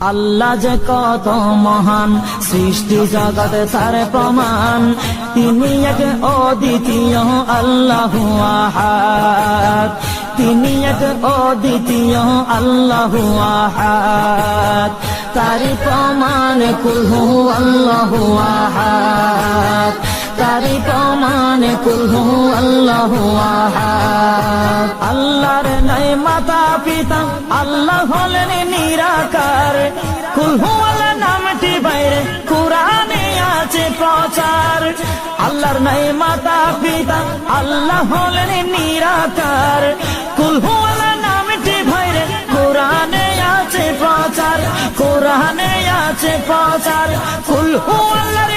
আল্লাহ যে কত মহান, সৃষ্টি জগতে তার প্রমাণ। তিনি এক অদ্বিতীয় আল্লাহু আহাদ, তিনি এক অদ্বিতীয় আল্লাহু আহাদ। তারি প্রমাণ কুল হু আল্লাহু আহাদ, তারি প্রমাণ কুল হু আল্লাহু আহাদ। আল্লাহর নাই মাতা পিতা, আল্লাহ হলেন নিরাকার। কুল হু আল্লাহ নামটি বাইরে কুরআনে আছে প্রচার। আল্লাহর নাই মাতা পিতা, আল্লাহ হলেন নিরাকার। কুল হু আল্লাহ নামটি বাইরে কুরআনে আছে প্রচার, কুরআনে আছে প্রচার। কুল হু আল্লাহর